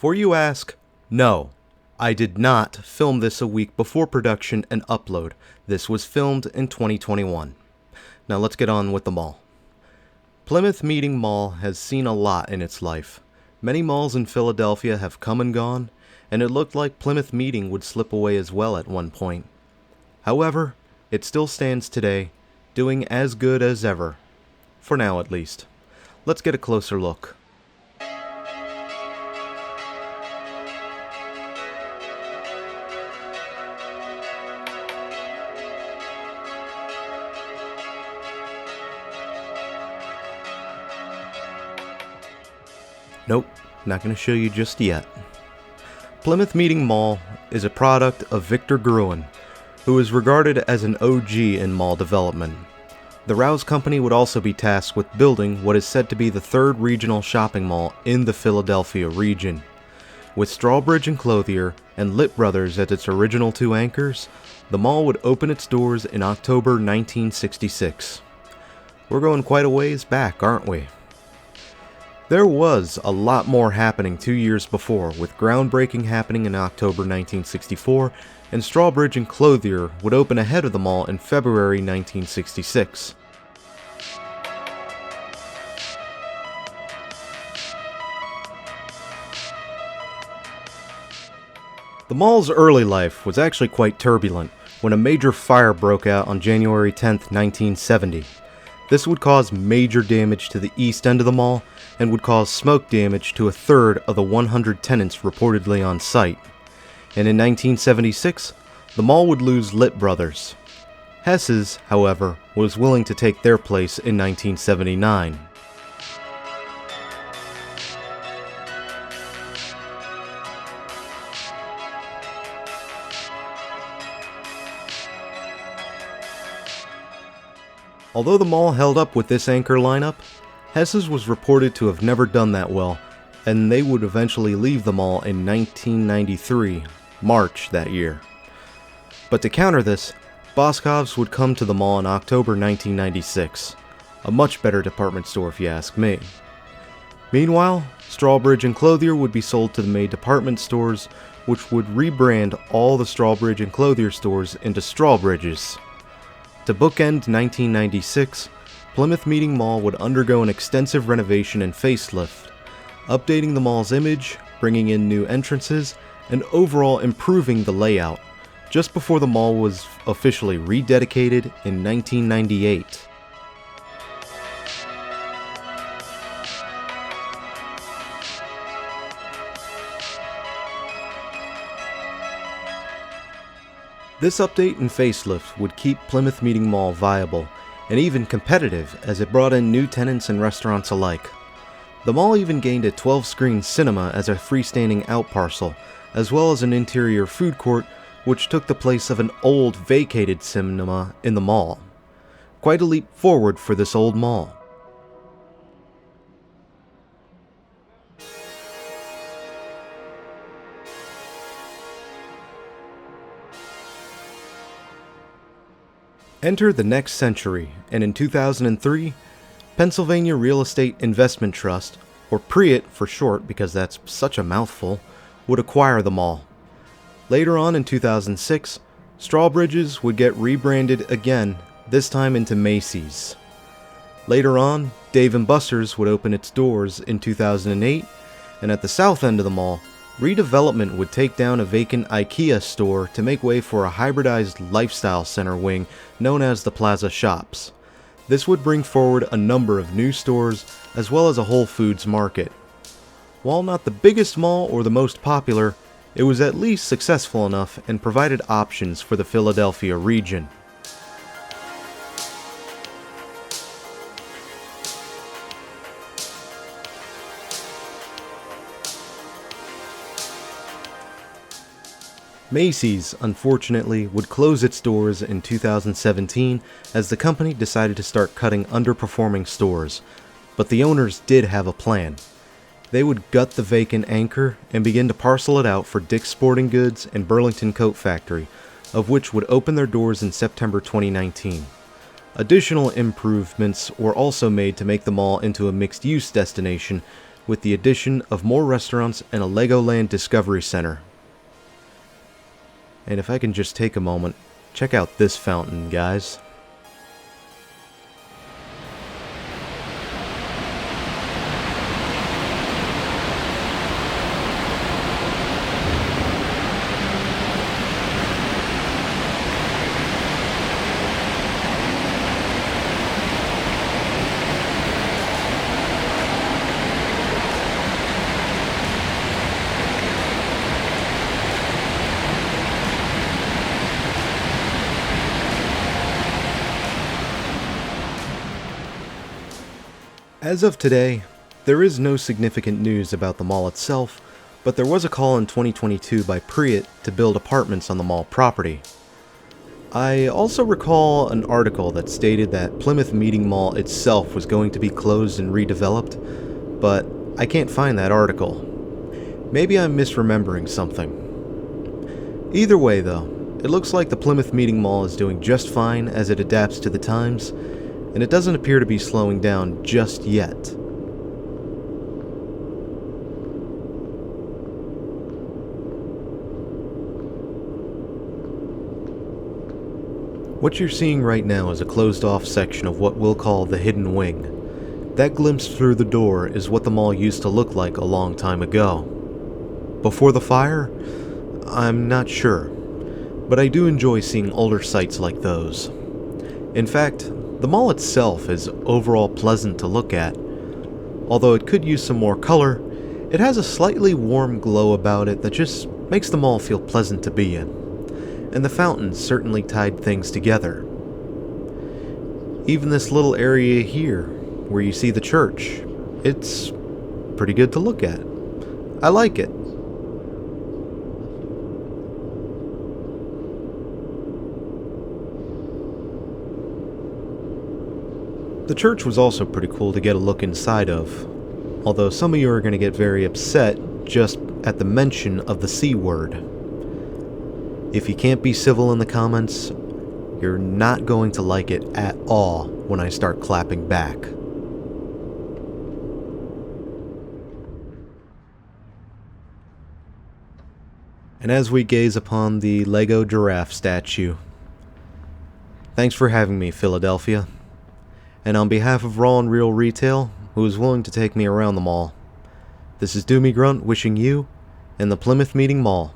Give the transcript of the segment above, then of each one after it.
Before you ask, no, I did not film this a week before production and upload. This was filmed in 2021. Now let's get on with the mall. Plymouth Meeting Mall has seen a lot in its life. Many malls in Philadelphia have come and gone, and it looked like Plymouth Meeting would slip away as well at one point. However, it still stands today, doing as good as ever. For now at least. Let's get a closer look. Nope, not going to show you just yet. Plymouth Meeting Mall is a product of Victor Grunt, who is regarded as an OG in mall development. The Rouse Company would also be tasked with building what is said to be the third regional shopping mall in the Philadelphia region. With Strawbridge and Clothier and Lit Brothers as its original two anchors, the mall would open its doors in October 1966. We're going quite a ways back, aren't we? There was a lot more happening 2 years before, with groundbreaking happening in October 1964, and Strawbridge and Clothier would open ahead of the mall in February 1966. The mall's early life was actually quite turbulent when a major fire broke out on January 10, 1970. This would cause major damage to the east end of the mall and would cause smoke damage to a third of the 100 tenants reportedly on site. And in 1976, the mall would lose Lit Brothers. Hess's, however, was willing to take their place in 1979. Although the mall held up with this anchor lineup, Hess's was reported to have never done that well, and they would eventually leave the mall in 1993, March that year. But to counter this, Boscov's would come to the mall in October 1996, a much better department store if you ask me. Meanwhile, Strawbridge and Clothier would be sold to the May department stores, which would rebrand all the Strawbridge and Clothier stores into Strawbridges. To bookend 1996, Plymouth Meeting Mall would undergo an extensive renovation and facelift, updating the mall's image, bringing in new entrances, and overall improving the layout, just before the mall was officially rededicated in 1998. This update and facelift would keep Plymouth Meeting Mall viable, and even competitive as it brought in new tenants and restaurants alike. The mall even gained a 12-screen cinema as a freestanding outparcel, as well as an interior food court which took the place of an old vacated cinema in the mall. Quite a leap forward for this old mall. Enter the next century, and in 2003, Pennsylvania Real Estate Investment Trust, or PREIT for short because that's such a mouthful, would acquire the mall. Later on in 2006, Strawbridge's would get rebranded again, this time into Macy's. Later on, Dave & Buster's would open its doors in 2008, and at the south end of the mall, redevelopment would take down a vacant IKEA store to make way for a hybridized lifestyle center wing known as the Plaza Shops. This would bring forward a number of new stores as well as a Whole Foods market. While not the biggest mall or the most popular, it was at least successful enough and provided options for the Philadelphia region. Macy's, unfortunately, would close its doors in 2017 as the company decided to start cutting underperforming stores, but the owners did have a plan. They would gut the vacant anchor and begin to parcel it out for Dick's Sporting Goods and Burlington Coat Factory, of which would open their doors in September 2019. Additional improvements were also made to make the mall into a mixed-use destination, with the addition of more restaurants and a Legoland Discovery Center. And if I can just take a moment, check out this fountain, guys. As of today, there is no significant news about the mall itself, but there was a call in 2022 by Priet to build apartments on the mall property. I also recall an article that stated that Plymouth Meeting Mall itself was going to be closed and redeveloped, but I can't find that article. Maybe I'm misremembering something. Either way though, it looks like the Plymouth Meeting Mall is doing just fine as it adapts to the times, and it doesn't appear to be slowing down just yet. What you're seeing right now is a closed-off section of what we'll call the hidden wing. That glimpse through the door is what the mall used to look like a long time ago. Before the fire? I'm not sure, but I do enjoy seeing older sites like those. In fact, the mall itself is overall pleasant to look at. Although it could use some more color, it has a slightly warm glow about it that just makes the mall feel pleasant to be in. And the fountains certainly tied things together. Even this little area here, where you see the church, it's pretty good to look at. I like it. The church was also pretty cool to get a look inside of, although some of you are going to get very upset just at the mention of the C word. If you can't be civil in the comments, you're not going to like it at all when I start clapping back. And as we gaze upon the Lego giraffe statue, thanks for having me, Philadelphia. And on behalf of Raw and Real Retail, who is willing to take me around the mall, this is Doomie Grunt wishing you and the Plymouth Meeting Mall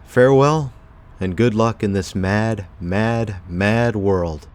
farewell and good luck in this mad, mad, mad world.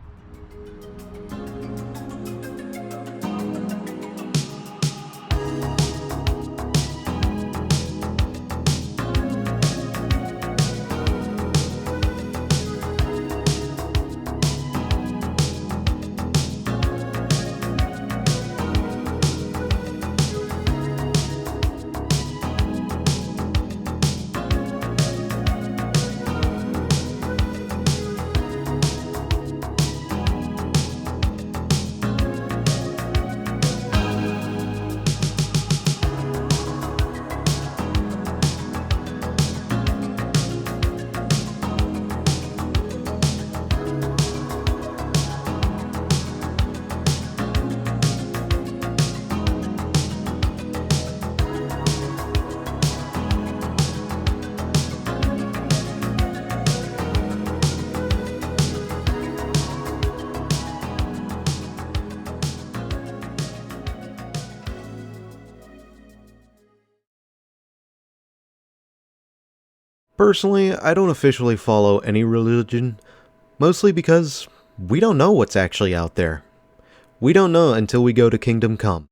Personally, I don't officially follow any religion, mostly because we don't know what's actually out there. We don't know until we go to Kingdom Come.